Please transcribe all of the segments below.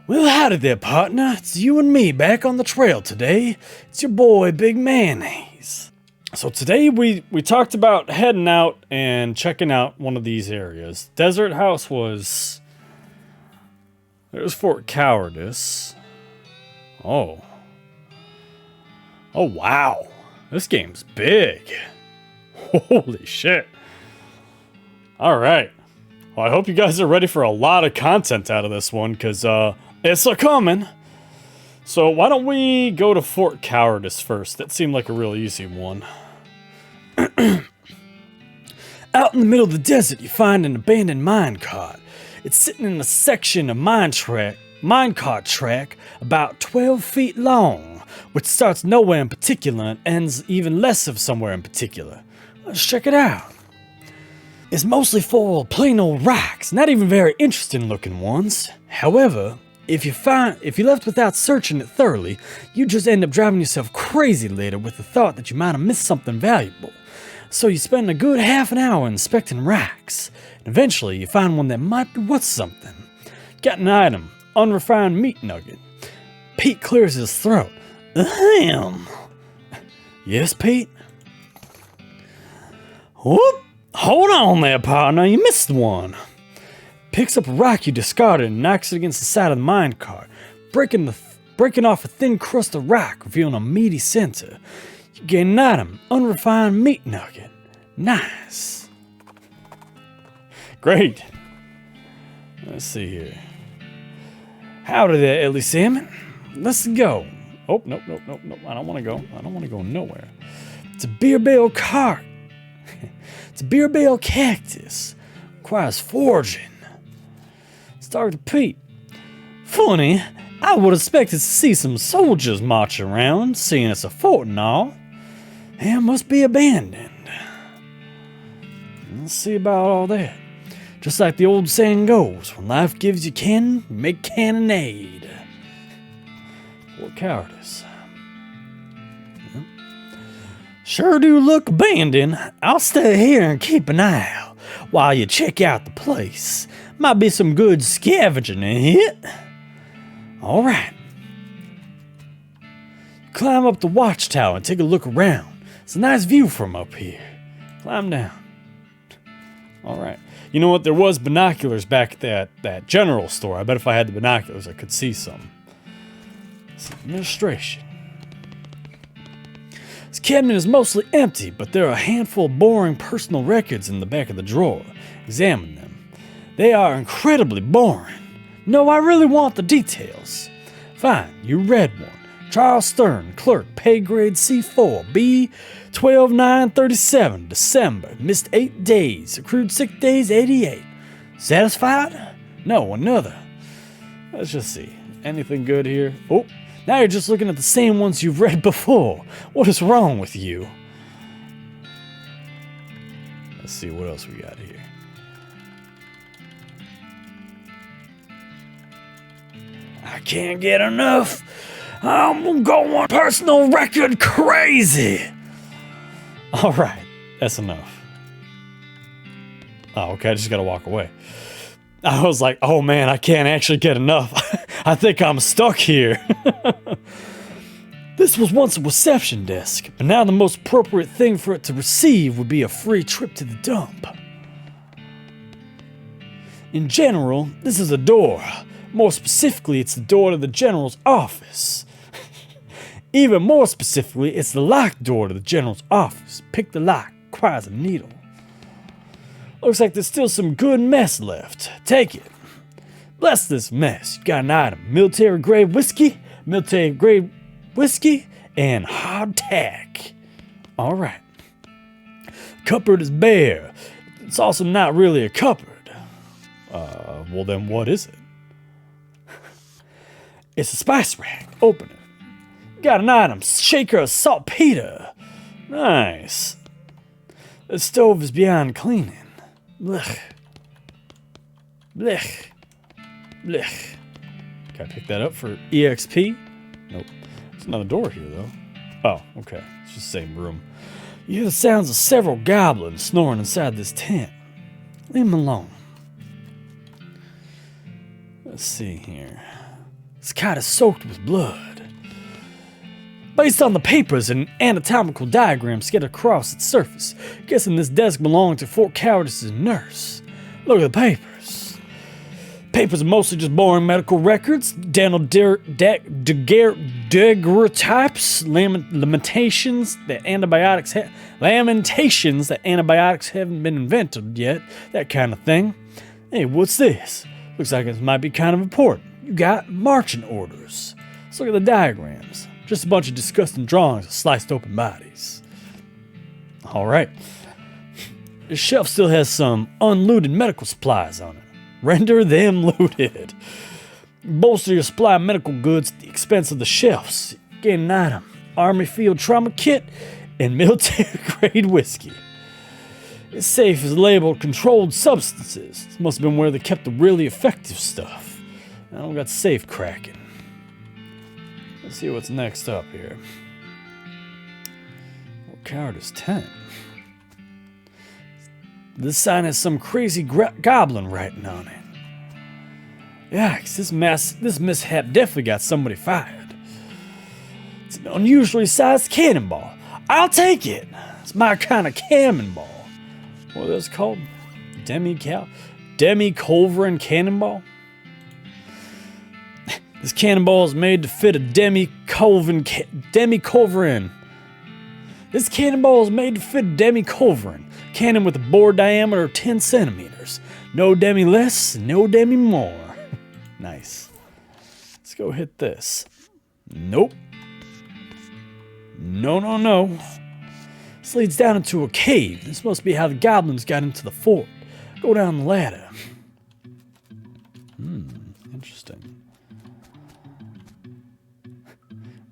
Well, howdy there, partner. It's you and me back on the trail today. It's your boy, Big Mayonnaise. So today we talked about heading out and checking out one of these areas. Desert House was... There's Fort Cowardice. Oh. Oh, wow. This game's big. Holy shit. Alright. Well, I hope you guys are ready for a lot of content out of this one, because it's a-coming. So why don't we go to Fort Cowardice first? That seemed like a real easy one. Out in the middle of the desert, you find an abandoned minecart. It's sitting in a section of minecart track about 12 feet long, which starts nowhere in particular and ends even less of somewhere in particular. Let's check it out. It's mostly full of plain old rocks, not even very interesting looking ones. However, if you left without searching it thoroughly, you just end up driving yourself crazy later with the thought that you might have missed something valuable. So you spend a good half an hour inspecting rocks, and eventually you find one that might be worth something. Got an item, unrefined meat nugget. Pete clears his throat. Ahem. Yes, Pete? Whoop! Hold on there, partner, you missed one. Picks up a rock you discarded and knocks it against the side of the minecart, breaking off a thin crust of rock, revealing a meaty center. You gain an item, unrefined meat nugget. Nice. Great. Let's see here. Howdy there, Ellie Salmon. Let's go. Oh, nope. I don't want to go. I don't want to go nowhere. It's a beer bale cart. It's a beer bale cactus. Requires foraging. It's Dr. Pete. Funny, I would have expected to see some soldiers marching around, seeing it's a fort and all. And it must be abandoned. Let's see about all that. Just like the old saying goes, when life gives you cannon, make cannonade. Fort Cowardice. Sure do look abandoned. I'll stay here and keep an eye out while you check out the place. Might be some good scavenging in here. Alright. Climb up the watchtower and take a look around. It's a nice view from up here. Climb down. Alright. You know what? There was binoculars back at that general store. I bet if I had the binoculars I could see some. It's administration. This cabinet is mostly empty, but there are a handful of boring personal records in the back of the drawer. Examine them. They are incredibly boring. No, I really want the details. Fine, you read one. Charles Stern, clerk, pay grade C4, B 12/9/37, December, missed 8 days, accrued sick days 88. Satisfied? No, another. Let's just see. Anything good here? Oh. Now you're just looking at the same ones you've read before. What is wrong with you? Let's see what else we got here. I can't get enough. I'm going personal record crazy. Alright, that's enough. Oh, okay, I just gotta walk away. I was like, oh man, I can't actually get enough. I think I'm stuck here. This was once a reception desk, but now the most appropriate thing for it to receive would be a free trip to the dump. In general, this is a door. More specifically, it's the door to the general's office. Even more specifically, it's the locked door to the general's office. Pick the lock, requires a needle. Looks like there's still some good mess left. Take it. Bless this mess. You got an item. Military-grade whiskey, and hardtack. Alright. Cupboard is bare. It's also not really a cupboard. Well then what is it? It's a spice rack. Open it. Got an item. Shaker of saltpeter. Nice. The stove is beyond cleaning. Blech. Blech. Blech. Can I pick that up for EXP? Nope. There's another door here, though. Oh, okay. It's just the same room. You hear the sounds of several goblins snoring inside this tent. Leave them alone. Let's see here. It's kind of soaked with blood. Based on the papers and anatomical diagrams scattered across its surface, guessing this desk belonged to Fort Cowardice's nurse. Look at the papers. Papers are mostly just boring medical records, dental daguerreotypes, lamentations that antibiotics haven't been invented yet, that kind of thing. Hey, what's this? Looks like it might be kind of important. You got marching orders. Let's look at the diagrams. Just a bunch of disgusting drawings of sliced open bodies. All right. The shelf still has some unlooted medical supplies on it. Render them looted. Bolster your supply of medical goods at the expense of the shelves. Gain an item. Army field trauma kit and military grade whiskey. This safe is labeled controlled substances. This must have been where they kept the really effective stuff. I don't got safe cracking. Let's see what's next up here. What card is 10? This sign has some crazy goblin writing on it. Yikes, this mishap definitely got somebody fired. It's an unusually sized cannonball. I'll take it. It's my kind of cannonball. What is this called? Demi-culverin cannonball? This cannonball is made to fit a demi-culverin. This cannonball is made to fit a demi-culverin. Cannon with a bore diameter of 10 centimeters. No demi less, no demi more. Nice. Let's go hit this. Nope. No. This leads down into a cave. This must be how the goblins got into the fort. Go down the ladder. Interesting.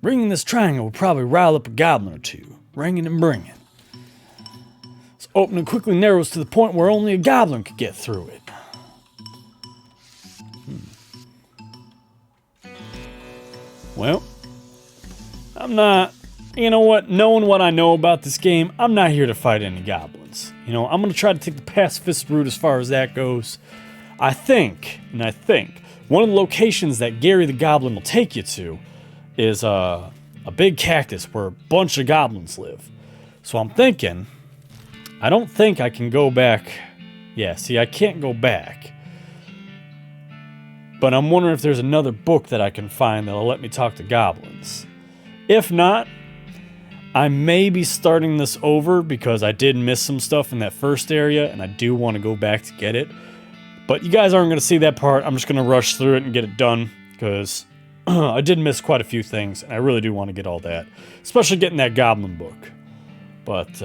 Ringing this triangle will probably rile up a goblin or two. Ringing and bringing. This opening quickly narrows to the point where only a goblin could get through it. Well, I'm not, knowing what I know about this game, I'm not here to fight any goblins. I'm going to try to take the pacifist route as far as that goes. I think, one of the locations that Gary the Goblin will take you to is a big cactus where a bunch of goblins live. So I'm thinking, I don't think I can go back. Yeah, see, I can't go back. But I'm wondering if there's another book that I can find that'll let me talk to goblins. If not, I may be starting this over because I did miss some stuff in that first area and I do want to go back to get it. But you guys aren't going to see that part. I'm just going to rush through it and get it done because I did miss quite a few things and I really do want to get all that. Especially getting that goblin book. But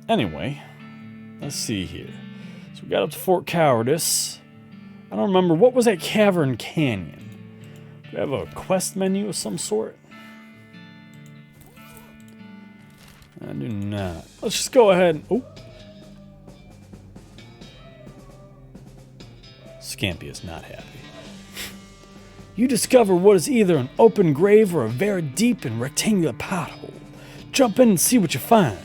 anyway, let's see here. So we got up to Fort Cowardice. I don't remember. What was that Cavern Canyon? Do we have a quest menu of some sort? I do not. Let's just go ahead and... Oh. Scampy is not happy. You discover what is either an open grave or a very deep and rectangular pothole. Jump in and see what you find.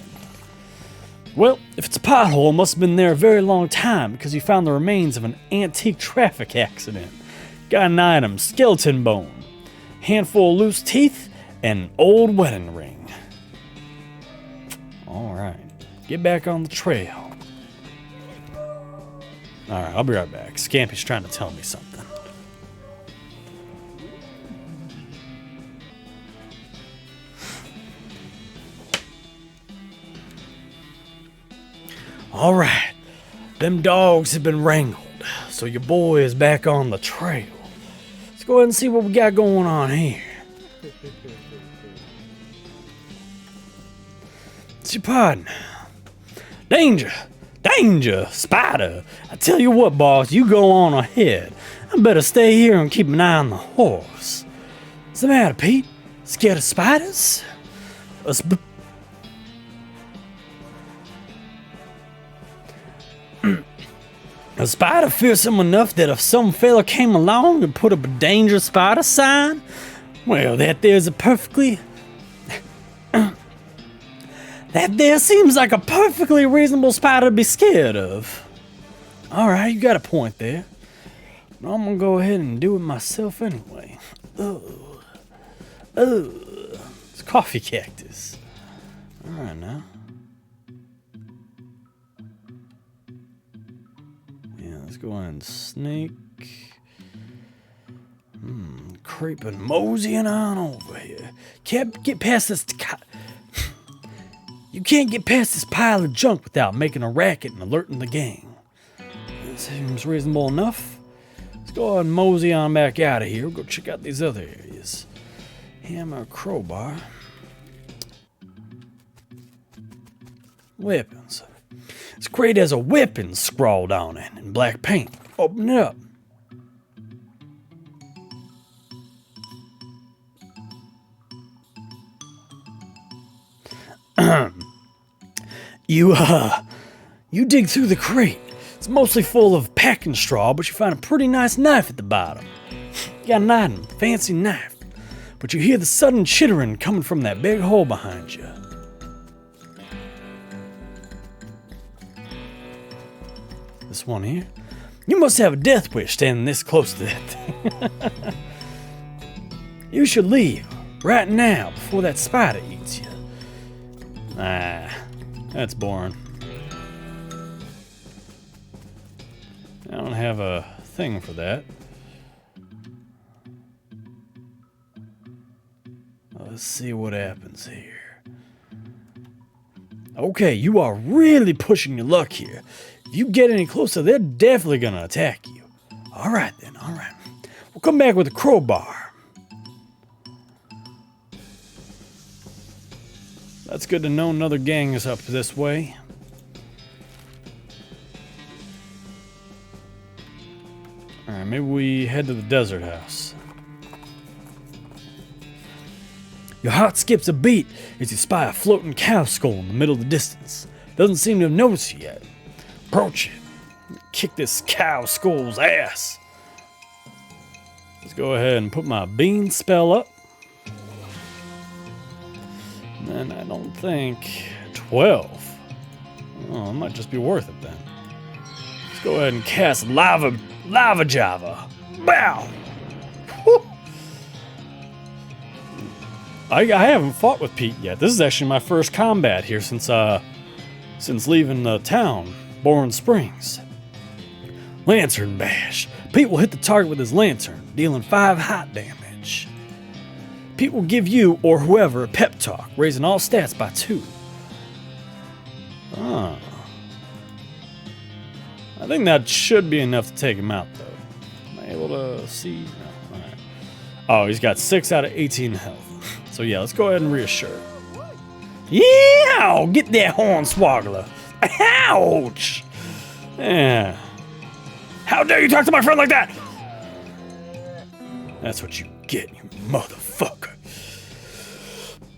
Well, if it's a pothole, it must have been there a very long time because you found the remains of an antique traffic accident. Got an item, skeleton bone, handful of loose teeth, and an old wedding ring. Alright, get back on the trail. Alright, I'll be right back. Scampy's trying to tell me something. Alright, them dogs have been wrangled, so your boy is back on the trail. Let's go ahead and see what we got going on here. It's your pardon. Danger! Danger! Spider! I tell you what, boss, you go on ahead. I better stay here and keep an eye on the horse. What's the matter, Pete? Scared of spiders? A spider fearsome enough that if some fella came along and put up a dangerous spider sign, well, that there seems like a perfectly reasonable spider to be scared of. Alright, you got a point there. But I'm gonna go ahead and do it myself anyway. Oh. It's coffee cactus. Alright now. Yeah, let's go ahead and snake. Creeping, moseying on over here. Can't get past this. You can't get past this pile of junk without making a racket and alerting the gang. That seems reasonable enough. Let's go ahead and mosey on back out of here. We'll go check out these other areas. Hammer, crowbar. Weapons. This crate has a weapon scrawled on it in black paint. Open it up. You dig through the crate. It's mostly full of packing straw, but you find a pretty nice knife at the bottom. You got an item, fancy knife, but you hear the sudden chittering coming from that big hole behind you. This one here. You must have a death wish standing this close to that thing. You should leave right now before that spider eats you. That's boring. I don't have a thing for that. Let's see what happens here. Okay, you are really pushing your luck here. If you get any closer, they're definitely gonna attack you. Alright then, alright. We'll come back with a crowbar. That's good to know another gang is up this way. Alright, maybe we head to the desert house. Your heart skips a beat as you spy a floating cow skull in the middle of the distance. Doesn't seem to have noticed you yet. Approach it. Kick this cow skull's ass. Let's go ahead and put my bean spell up. And I don't think 12. Oh, it might just be worth it then. Let's go ahead and cast lava java. Bow. Whew. I haven't fought with Pete yet. This is actually my first combat here since leaving the town, Bourne Springs. Lantern bash. Pete will hit the target with his lantern, dealing 5 hot damage. Pete will give you or whoever a pep talk, raising all stats by 2. Ah. I think that should be enough to take him out, though. Am I able to see? No. All right. Oh, he's got 6 out of 18 health. So yeah, let's go ahead and reassure. Yeah! Get that hornswoggler. Ouch! Yeah. How dare you talk to my friend like that? That's what you get, you motherfucker.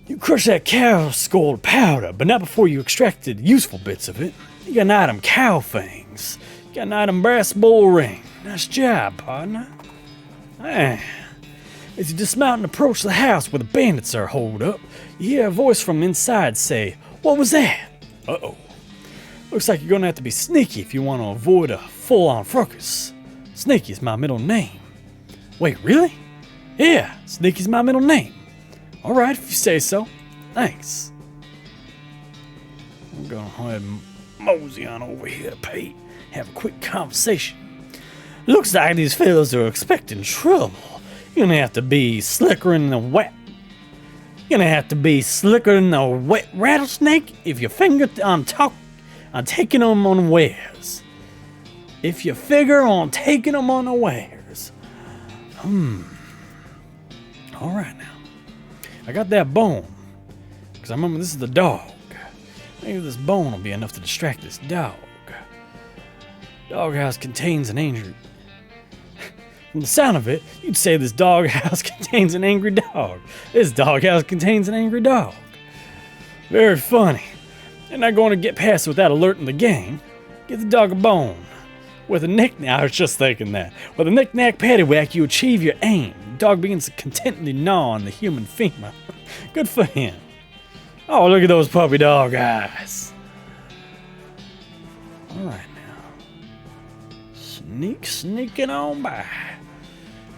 You crushed that cow skull to powder, but not before you extracted useful bits of it. You got an item cow fangs. You got an item brass bull ring. Nice job, partner. Man. As you dismount and approach the house where the bandits are holed up, you hear a voice from inside say, "What was that?" Uh-oh. Looks like you're gonna have to be sneaky if you want to avoid a full-on fracas. Sneaky is my middle name. Wait, really? Yeah, Sneaky's my middle name. Alright, if you say so. Thanks. I'm gonna go ahead and mosey on over here, Pete. Have a quick conversation. Looks like these fellas are expecting trouble. You're gonna have to be slicker than the wet. You're gonna have to be slicker than the wet rattlesnake if your finger on taking them unawares. If you figure on taking them unawares. Alright now. I got that bone. Because I remember this is the dog. Maybe this bone will be enough to distract this dog. Doghouse contains an angry... From the sound of it, you'd say this doghouse contains an angry dog. This doghouse contains an angry dog. Very funny. They're not going to get past it without alerting the gang. Give the dog a bone. With a knick-knack, I was just thinking that. With a knick-knack paddywhack, you achieve your aim. The dog begins to contentedly gnaw on the human femur. Good for him. Oh, look at those puppy dog eyes. Alright now. Sneaking on by.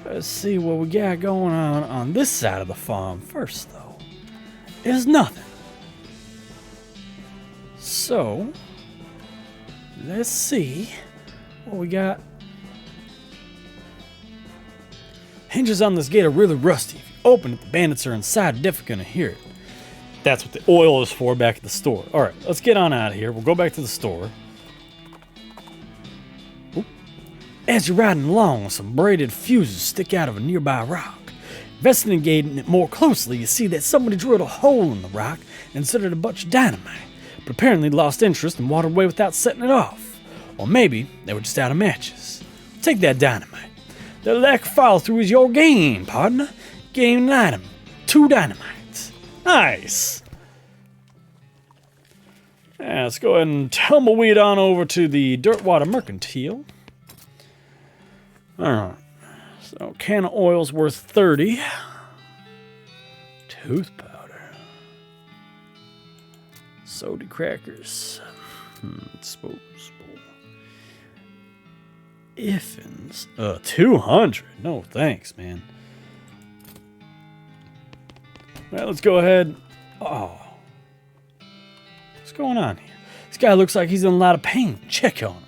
Let's see what we got going on this side of the farm first, though. It's nothing. So, let's see what we got. Hinges on this gate are really rusty. If you open it, the bandits are inside. You're definitely gonna hear it. That's what the oil is for back at the store. All right, let's get on out of here. We'll go back to the store. Oop. As you're riding along, some braided fuses stick out of a nearby rock. Investigating it more closely, you see that somebody drilled a hole in the rock and inserted a bunch of dynamite, but apparently lost interest and walked away without setting it off. Or maybe they were just out of matches. Take that dynamite. The lack of follow through is your game, partner. Gain an item. 2 dynamites. Nice. Yeah, let's go ahead and tumbleweed on over to the Dirtwater Mercantile. Alright. So, can of oil's worth 30. Tooth powder. Soda crackers. Disposable. Iffins. 200. No thanks, man. Well, let's go ahead. Oh. What's going on here? This guy looks like he's in a lot of pain. Check on him.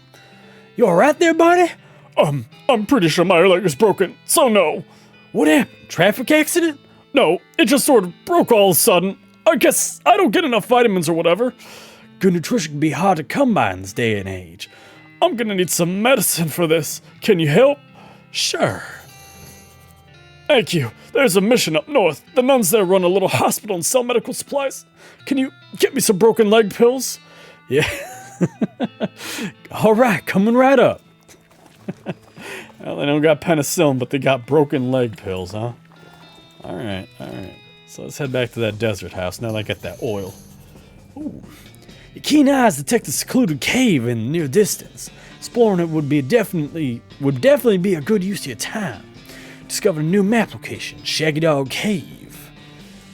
You alright there, buddy? I'm pretty sure my leg is broken, so no. What happened? Traffic accident? No, it just sort of broke all of a sudden. I guess I don't get enough vitamins or whatever. Good nutrition can be hard to come by in this day and age. I'm gonna need some medicine for this. Can you help? Sure. Thank you. There's a mission up north. The nuns there run a little hospital and sell medical supplies. Can you get me some broken leg pills? Yeah. All right, coming right up. Well, they don't got penicillin, but they got broken leg pills, huh? All right. So let's head back to that desert house now that I get that oil. Ooh. Your keen eyes detect a secluded cave in the near distance. Exploring it would definitely be a good use of your time. Discovered a new map location, Shaggy Dog Cave.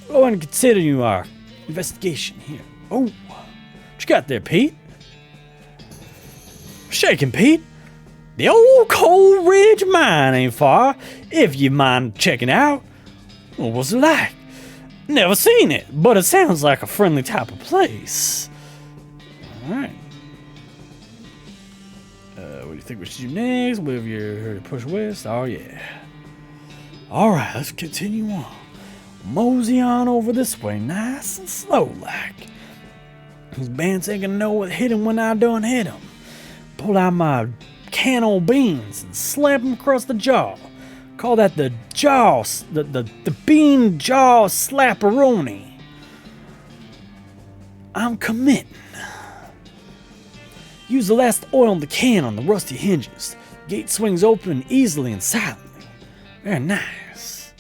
Go ahead and continue our investigation here. Oh, what you got there, Pete? Shaking, Pete. The old Cold Ridge Mine ain't far, if you mind checking out. What was it like? Never seen it, but it sounds like a friendly type of place. Alright. What do you think we should do next? With your push west? Oh, yeah. Alright, let's continue on. Mosey on over this way, nice and slow like. These bands ain't gonna know what hit him when I done hit him. Pull out my can of beans and slap him across the jaw. Call that the bean jaw slapperoni. I'm committing. Use the last oil in the can on the rusty hinges. Gate swings open easily and silently. Very nice.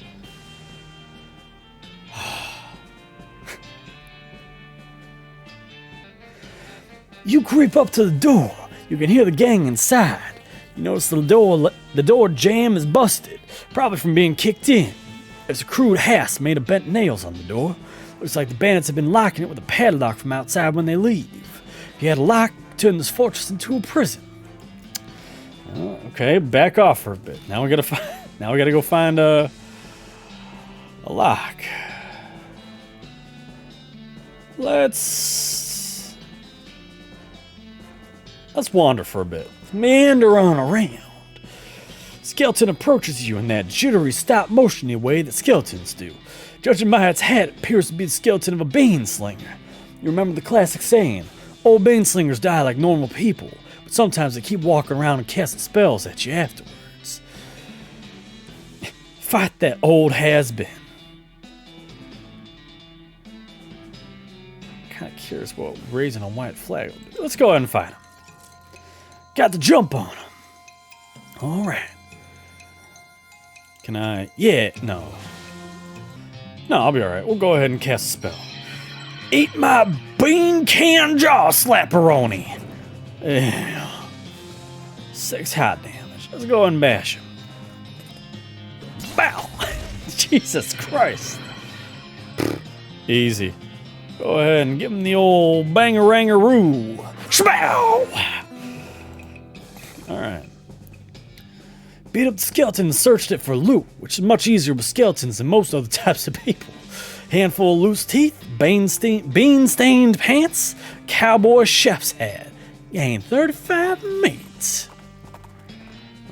You creep up to the door. You can hear the gang inside. You notice the door jamb is busted, probably from being kicked in. There's a crude hasp made of bent nails on the door. Looks like the bandits have been locking it with a padlock from outside when they leave. If you had a lock, turn this fortress into a prison. Okay, back off for a bit. Now we gotta go find a lock. Let's wander for a bit. Meander on around. Skeleton approaches you in that jittery stop-motiony way that skeletons do. Judging by its hat, it appears to be the skeleton of a bane-slinger. You remember the classic saying, old bane-slingers die like normal people, but sometimes they keep walking around and casting spells at you afterwards. Fight that old has-been. Kinda curious what raising a white flag will do. Let's go ahead and fight him. Got the jump on him. Alright. Can I? Yeah, no. No, I'll be alright. We'll go ahead and cast a spell. Eat my bean can jaw slapperoni. Yeah. 6 hot damage. Let's go ahead and bash him. Bow! Jesus Christ. Easy. Go ahead and give him the old banger-ranger-roo. Shbow! Alright. Beat up the skeleton and searched it for loot, which is much easier with skeletons than most other types of people. Handful of loose teeth, bean-stained pants, cowboy chef's hat. Gained 35 meat.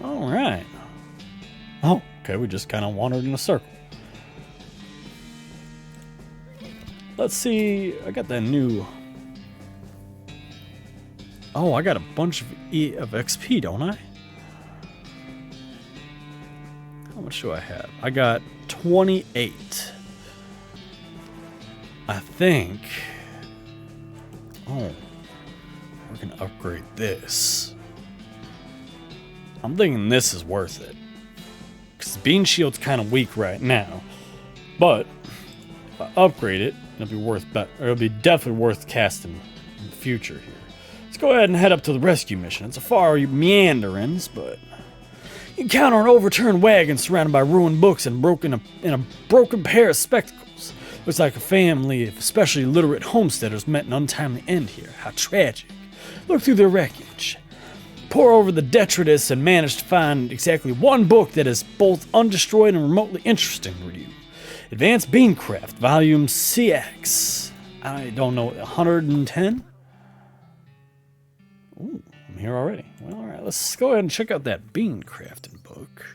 Alright. Oh, okay, we just kind of wandered in a circle. Let's see, I got that new... Oh, I got a bunch of XP, don't I? How much do I have? I got 28. I think... Oh, we're gonna upgrade this. I'm thinking this is worth it. Because Bean Shield's kind of weak right now. But, if I upgrade it, it'll be definitely worth casting in the future here. Let's go ahead and head up to the rescue mission. It's a far meanderings, but you encounter an overturned wagon surrounded by ruined books and a broken pair of spectacles. Looks like a family of especially literate homesteaders met an untimely end here. How tragic. Look through their wreckage. Pour over the detritus and manage to find exactly one book that is both undestroyed and remotely interesting for you. Advanced Beancraft, Volume CX. I don't know, 110? Ooh, I'm here already. Well, alright, let's go ahead and check out that bean crafting book.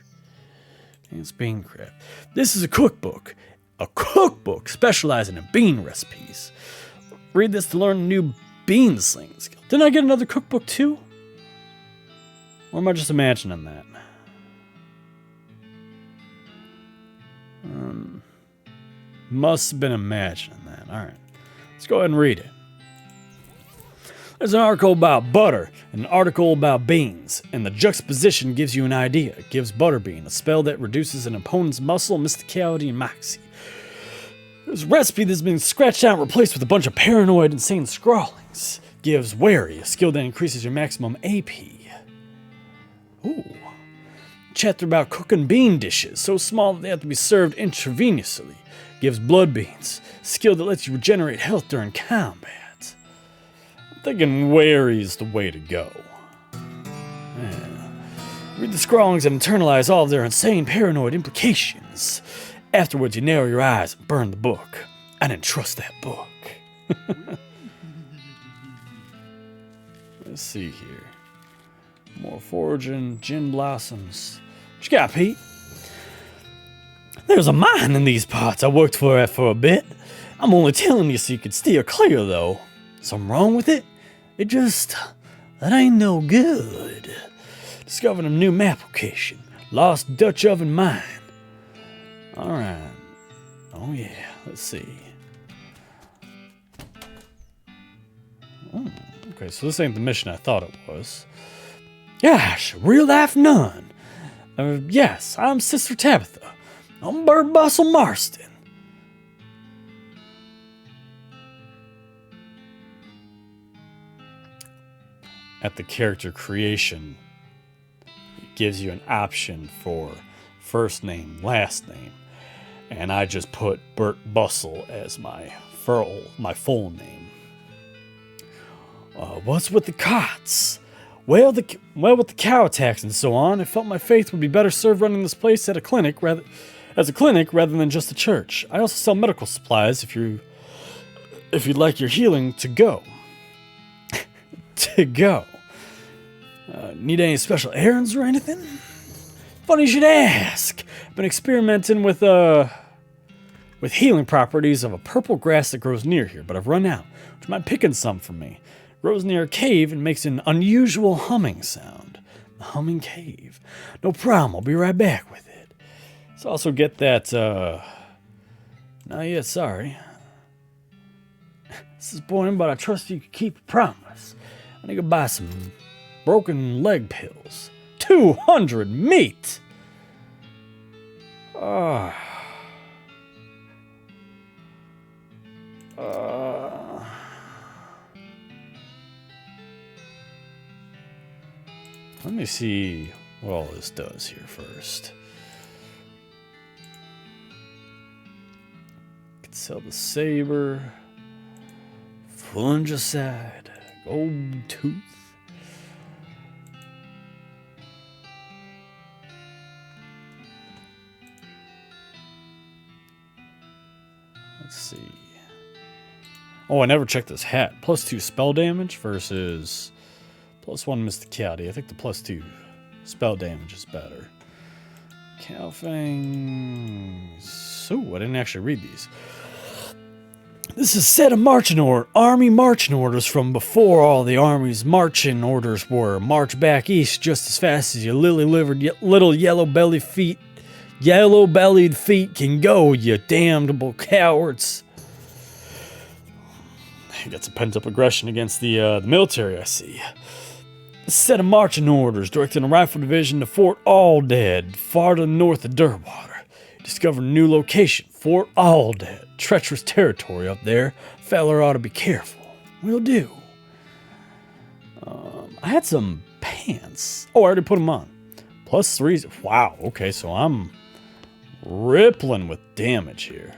It's Beancraft. This is a cookbook. A cookbook specializing in bean recipes. Read this to learn a new bean slinging skill. Didn't I get another cookbook too? Or am I just imagining that? Must have been imagining that. Alright. Let's go ahead and read it. There's an article about butter and an article about beans, and the juxtaposition gives you an idea. It gives Butterbean a spell that reduces an opponent's muscle, mysticality, and moxie. There's a recipe that's been scratched out and replaced with a bunch of paranoid, insane scrawlings. Gives Wary a skill that increases your maximum AP. Ooh. Chapter about cooking bean dishes, so small that they have to be served intravenously. Gives Blood Beans, skill that lets you regenerate health during combat. I'm thinking Wary's the way to go. Yeah. Read the scrawlings and internalize all of their insane paranoid implications. Afterwards, you narrow your eyes and burn the book. I didn't trust that book. Let's see here. More foraging, gin blossoms. What you got, Pete? There's a mine in these parts I worked for a bit. I'm only telling you so you could steer clear, though. Something wrong with it? That ain't no good. Discovered a new map location. Lost Dutch Oven Mine. Alright. Oh yeah, let's see. Okay, so this ain't the mission I thought it was. Gosh, real life nun. Yes, I'm Sister Tabitha. I'm Bird Bustle Marston. At the character creation, it gives you an option for first name, last name. And I just put Bert Bustle as my full name. What's with the cots? Well, with the cow attacks and so on, I felt my faith would be better served running this place as a clinic rather than just a church. I also sell medical supplies if you'd like your healing to go. Need any special errands or anything? Funny you should ask. I've been experimenting with healing properties of a purple grass that grows near here, but I've run out. Would you mind picking some for me? It grows near a cave and makes an unusual humming sound. The humming cave. No problem, I'll be right back with it. Let's also get that, not yet, sorry. Disappointing, but I trust you can keep a promise. I need to buy some broken leg pills. 200 meat! Let me see what all this does here first. Can sell the saber, fungicide, gold tooth. Let's see. Oh, I never checked this hat. +2 spell damage versus +1 mysticality. I think the +2 spell damage is better. Calfings. Ooh, I didn't actually read these. This is a set of army marching orders from before all the army's marching orders were. March back east just as fast as your lily-livered little yellow-bellied feet can go, you damnable cowards. He got some pent-up aggression against the military, I see. A set of marching orders directing a rifle division to Fort Alldead, far to the north of Dirtwater. Discovered a new location, Fort Alldead. Treacherous territory up there. Feller ought to be careful. Will do. I had some pants. Oh, I already put them on. +3. Wow, okay, so I'm rippling with damage here.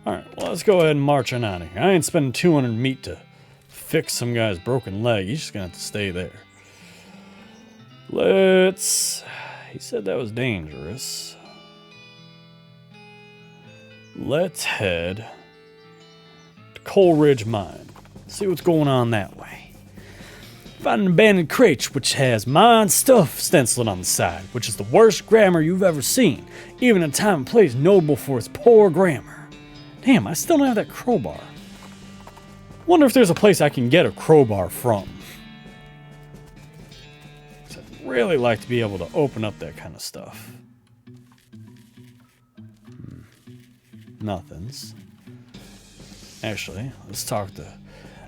Alright, well, let's go ahead and march on out of here. I ain't spending 200 meat to fix some guy's broken leg. He's just gonna have to stay there. He said that was dangerous. Let's head to Coal Ridge Mine. See what's going on that way. Find an abandoned crate which has mine stuff stenciled on the side, which is the worst grammar you've ever seen, even in a time and place notable for its poor grammar. Damn, I still don't have that crowbar. Wonder if there's a place I can get a crowbar from. I'd really like to be able to open up that kind of stuff. Nothing's. Actually, let's talk to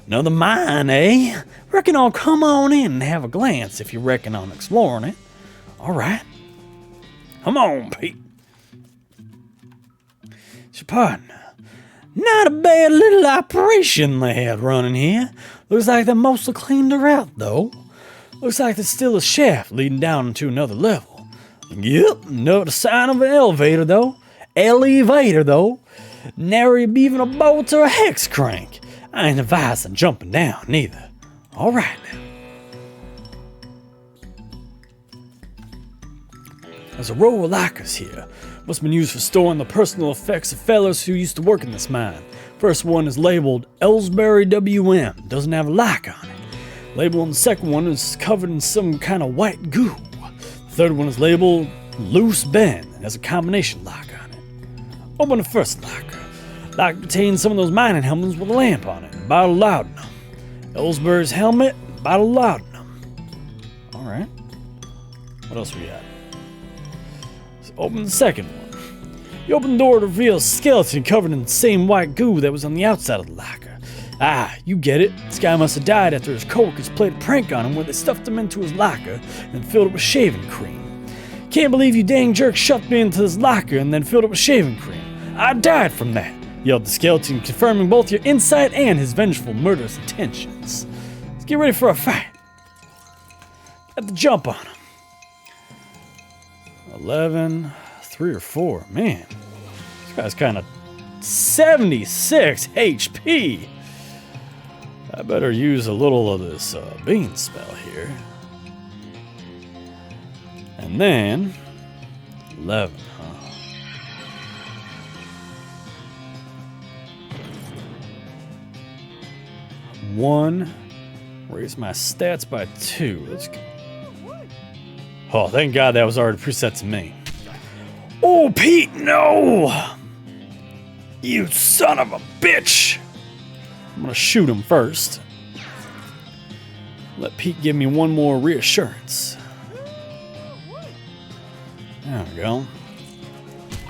another mine, eh? Reckon I'll come on in and have a glance if you reckon on exploring it. Alright. Come on, Pete. It's your partner. Not a bad little operation they had running here. Looks like they mostly cleaned her out, though. Looks like there's still a shaft leading down into another level. Yep, no sign of an elevator, though. Nary even a bolt or a hex crank. I ain't advising jumping down, neither. Alright now. There's a row of lockers here. Must have been used for storing the personal effects of fellas who used to work in this mine. First one is labeled Ellsbury WM. Doesn't have a lock on it. Label on the second one is covered in some kind of white goo. The third one is labeled Loose Ben and has a combination lock on it. Open the first locker. Lock contains some of those mining helmets with a lamp on it and a bottle of laudanum. Ellsbury's helmet, and a bottle of laudanum. Alright. What else we got? Let's open the second one. You open the door to reveal a skeleton covered in the same white goo that was on the outside of the locker. Ah, you get it. This guy must have died after his coworkers played a prank on him where they stuffed him into his locker and filled it with shaving cream. Can't believe you dang jerk shoved me into this locker and then filled it with shaving cream. I died from that, yelled the skeleton, confirming both your insight and his vengeful murderous intentions. Let's get ready for a fight. Got the jump on him. 11, 3 or 4. Man, this guy's kind of 76 HP. I better use a little of this bean spell here. And then 11, huh? One. Raise my stats by 2. Let's go. Oh, thank God that was already preset to me. Oh, Pete, no! You son of a bitch! I'm gonna shoot him first. Let Pete give me one more reassurance. There we go.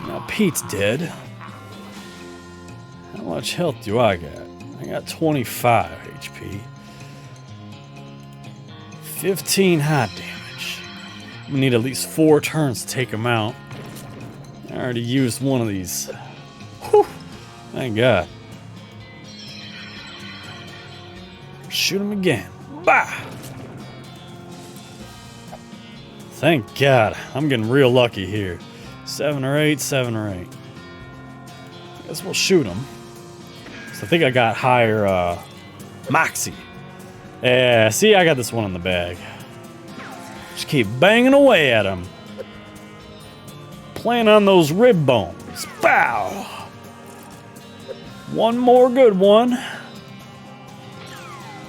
Now Pete's dead. How much health do I got? I got 25 HP. 15 hot damage. We need at least 4 turns to take him out. I already used one of these. Whew. Thank God. Shoot him again. Bah! Thank God. I'm getting real lucky here. 7 or 8, 7 or 8. I guess we'll shoot him. So I think I got higher Moxie. Yeah, see, I got this one in the bag. Just keep banging away at him. Playing on those rib bones. Bow! One more good one.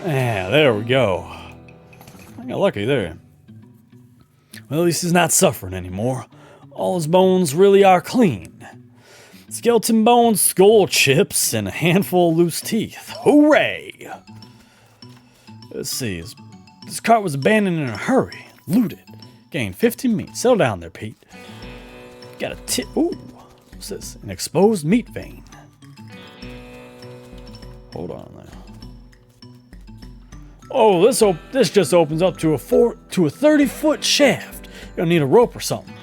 Yeah, there we go. I got lucky there. Well, at least he's not suffering anymore. All his bones really are clean. Skeleton bones, skull chips, and a handful of loose teeth. Hooray! Let's see. This cart was abandoned in a hurry. Looted. Gained 15 meat. Settle down there, Pete. Got a tip. Ooh. What's this? An exposed meat vein. Hold on there. Oh, this just opens up to a 30-foot shaft. You're gonna need a rope or something.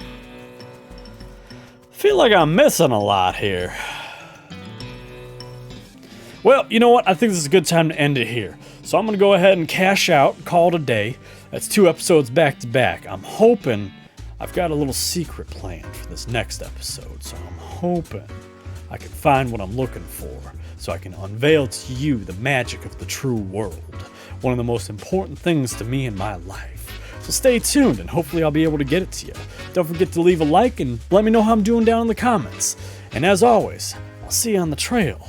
Feel like I'm missing a lot here. Well, you know what? I think this is a good time to end it here. So I'm gonna go ahead and cash out, call it a day. That's 2 episodes back to back. I'm hoping I've got a little secret planned for this next episode. So I'm hoping I can find what I'm looking for so I can unveil to you the magic of the true world. One of the most important things to me in my life. So stay tuned and hopefully I'll be able to get it to you. Don't forget to leave a like and let me know how I'm doing down in the comments. And as always, I'll see you on the trail.